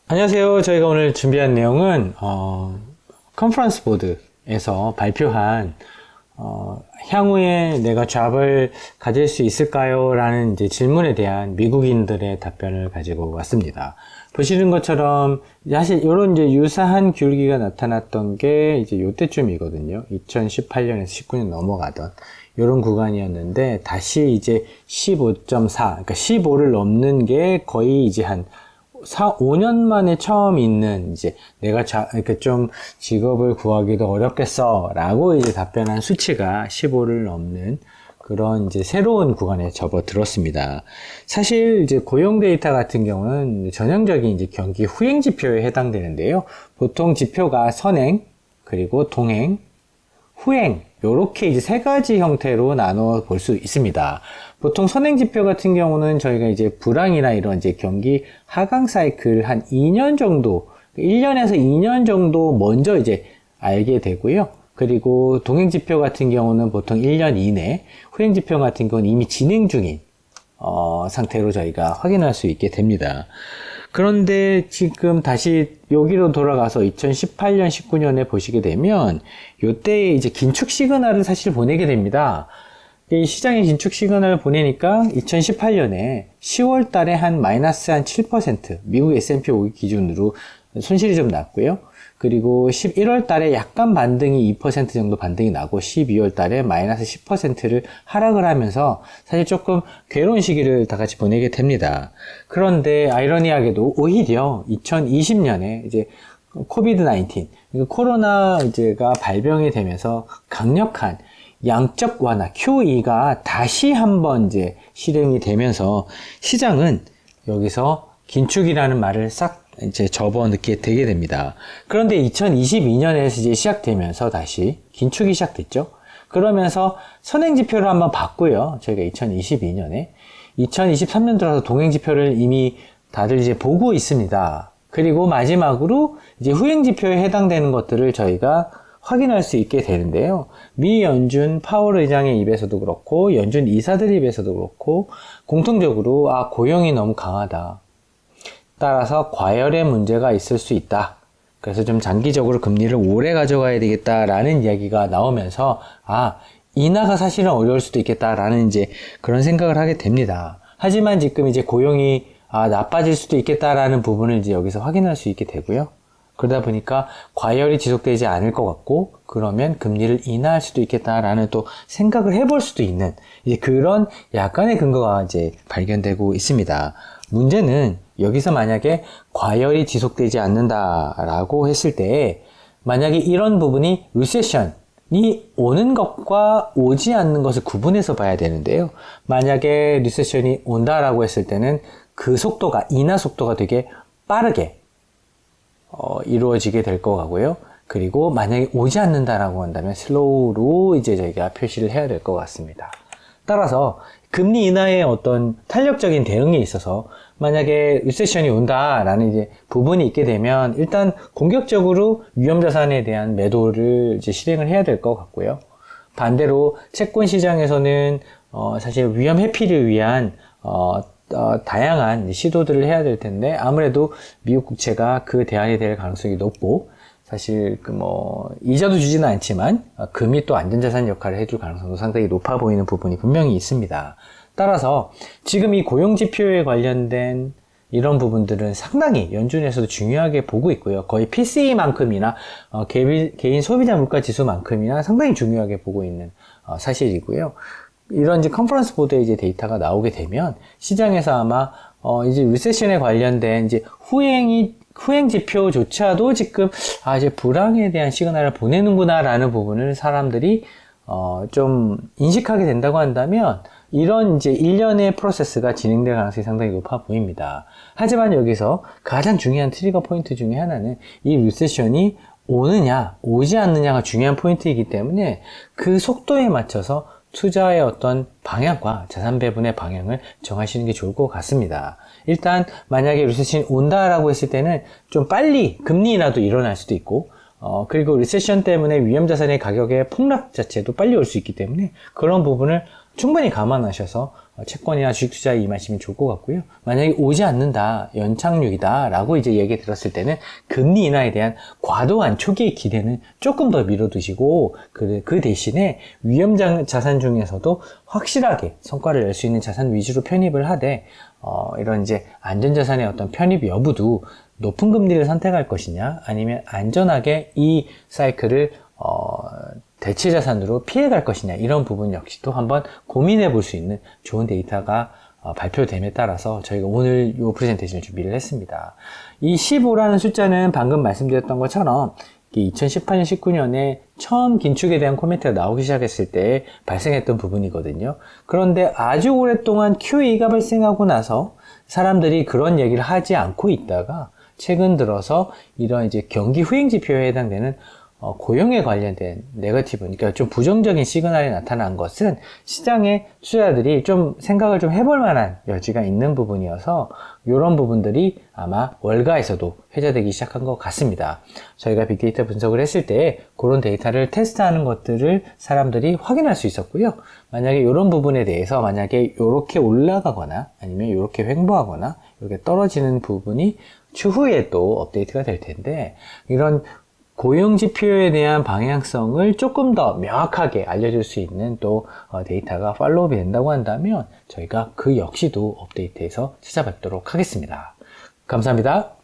안녕하세요. 저희가 오늘 준비한 내용은 컨퍼런스 보드에서 발표한 향후에 내가 잡을 가질 수 있을까요? 라는 이제 질문에 대한 미국인들의 답변을 가지고 왔습니다. 보시는 것처럼 사실 이런 이제 유사한 기울기가 나타났던 게 이제 요때쯤이거든요. 2018년에서 19년 넘어가던 이런 구간이었는데 다시 이제 15.4, 그러니까 15를 넘는 게 거의 이제 한 5년 만에 처음 있는 이제 내가 이렇게 좀 직업을 구하기도 어렵겠어 라고 이제 답변한 수치가 15를 넘는 그런 이제 새로운 구간에 접어들었습니다. 사실 이제 고용 데이터 같은 경우는 전형적인 이제 경기 후행 지표에 해당되는데요. 보통 지표가 선행, 그리고 동행, 후행, 요렇게 이제 세 가지 형태로 나눠 볼 수 있습니다. 보통 선행 지표 같은 경우는 저희가 이제 불황이나 이런 이제 경기 하강 사이클 한 2년 정도, 1년에서 2년 정도 먼저 이제 알게 되고요. 그리고 동행 지표 같은 경우는 보통 1년 이내, 후행 지표 같은 경우는 이미 진행 중인 상태로 저희가 확인할 수 있게 됩니다. 그런데 지금 다시 여기로 돌아가서 2018년, 19년에 보시게 되면 요때 이제 긴축 시그널을 사실 보내게 됩니다. 이 시장의 긴축 시그널을 보내니까 2018년에 10월 달에 한 마이너스 한 7%, 미국 S&P 500 기준으로 손실이 좀 났고요. 그리고 11월 달에 약간 반등이 2% 정도 반등이 나고 12월 달에 마이너스 10%를 하락을 하면서 사실 조금 괴로운 시기를 다 같이 보내게 됩니다. 그런데 아이러니하게도 오히려 2020년에 이제 코비드-19, 코로나 이제가 발병이 되면서 강력한 양적 완화 QE가 다시 한번 이제 실행이 되면서 시장은 여기서 긴축이라는 말을 싹 이제 접어넣게 되게 됩니다. 그런데 2022년에서 이제 시작되면서 다시 긴축이 시작됐죠. 그러면서 선행지표를 한번 봤고요. 저희가 2022년에 2023년 들어서 동행지표를 이미 다들 이제 보고 있습니다. 그리고 마지막으로 이제 후행지표에 해당되는 것들을 저희가 확인할 수 있게 되는데요. 미 연준 파월 의장의 입에서도 그렇고 연준 이사들 입에서도 그렇고 공통적으로 고용이 너무 강하다. 따라서 과열의 문제가 있을 수 있다. 그래서 좀 장기적으로 금리를 오래 가져가야 되겠다라는 이야기가 나오면서 인하가 사실은 어려울 수도 있겠다라는 이제 그런 생각을 하게 됩니다. 하지만 지금 이제 고용이 나빠질 수도 있겠다라는 부분을 이제 여기서 확인할 수 있게 되고요. 그러다 보니까 과열이 지속되지 않을 것 같고 그러면 금리를 인하할 수도 있겠다라는 또 생각을 해볼 수도 있는 이제 그런 약간의 근거가 이제 발견되고 있습니다. 문제는 여기서 만약에 과열이 지속되지 않는다라고 했을 때 만약에 이런 부분이 리세션이 오는 것과 오지 않는 것을 구분해서 봐야 되는데요. 만약에 리세션이 온다라고 했을 때는 그 속도가 인하 속도가 되게 빠르게 이루어지게 될 것 같고요. 그리고 만약에 오지 않는다라고 한다면 슬로우로 이제 저희가 표시를 해야 될 것 같습니다. 따라서 금리 인하의 어떤 탄력적인 대응에 있어서 만약에 리세션이 온다라는 이제 부분이 있게 되면 일단 공격적으로 위험자산에 대한 매도를 이제 실행을 해야 될 것 같고요. 반대로 채권 시장에서는 사실 위험 회피를 위한 다양한 시도들을 해야 될 텐데 아무래도 미국 국채가 그 대안이 될 가능성이 높고 사실 이자도 주지는 않지만 금이 또 안전자산 역할을 해줄 가능성도 상당히 높아 보이는 부분이 분명히 있습니다. 따라서 지금 이 고용지표에 관련된 이런 부분들은 상당히 연준에서도 중요하게 보고 있고요. 거의 PCE만큼이나 개인 소비자 물가 지수만큼이나 상당히 중요하게 보고 있는 사실이고요. 이런 이제 컨퍼런스 보드에 이제 데이터가 나오게 되면 시장에서 아마 이제 리세션에 관련된 이제 후행 지표조차도 지금 이제 불황에 대한 시그널을 보내는구나라는 부분을 사람들이 좀 인식하게 된다고 한다면 이런 이제 일련의 프로세스가 진행될 가능성이 상당히 높아 보입니다. 하지만 여기서 가장 중요한 트리거 포인트 중에 하나는 이 리세션이 오느냐 오지 않느냐가 중요한 포인트이기 때문에 그 속도에 맞춰서 투자의 어떤 방향과 자산 배분의 방향을 정하시는 게 좋을 것 같습니다. 일단 만약에 리세션이 온다라고 했을 때는 좀 빨리 금리 인하도 일어날 수도 있고 그리고 리세션 때문에 위험 자산의 가격의 폭락 자체도 빨리 올 수 있기 때문에 그런 부분을 충분히 감안하셔서 채권이나 주식 투자에 임하시면 좋을 것 같고요. 만약에 오지 않는다, 연착륙이다 라고 이제 얘기 들었을 때는 금리 인하에 대한 과도한 초기의 기대는 조금 더 미뤄두시고 그 대신에 위험 자산 중에서도 확실하게 성과를 낼 수 있는 자산 위주로 편입을 하되 이런 이제 안전자산의 어떤 편입 여부도 높은 금리를 선택할 것이냐 아니면 안전하게 이 사이클을 대체 자산으로 피해갈 것이냐 이런 부분 역시도 한번 고민해 볼 수 있는 좋은 데이터가 발표됨에 따라서 저희가 오늘 이 프레젠테이션을 준비를 했습니다. 이 15라는 숫자는 방금 말씀드렸던 것처럼 2018년, 19년에 처음 긴축에 대한 코멘트가 나오기 시작했을 때 발생했던 부분이거든요. 그런데 아주 오랫동안 QE가 발생하고 나서 사람들이 그런 얘기를 하지 않고 있다가 최근 들어서 이런 이제 경기 후행 지표에 해당되는 고용에 관련된 네거티브, 그러니까 좀 부정적인 시그널이 나타난 것은 시장의 투자자들이 좀 생각을 좀 해볼 만한 여지가 있는 부분이어서 이런 부분들이 아마 월가에서도 회자되기 시작한 것 같습니다. 저희가 빅데이터 분석을 했을 때 그런 데이터를 테스트하는 것들을 사람들이 확인할 수 있었고요. 만약에 이런 부분에 대해서 만약에 이렇게 올라가거나 아니면 이렇게 횡보하거나 이렇게 떨어지는 부분이 추후에 또 업데이트가 될 텐데 이런 고용 지표에 대한 방향성을 조금 더 명확하게 알려줄 수 있는 또 데이터가 팔로우업이 된다고 한다면 저희가 그 역시도 업데이트해서 찾아뵙도록 하겠습니다. 감사합니다.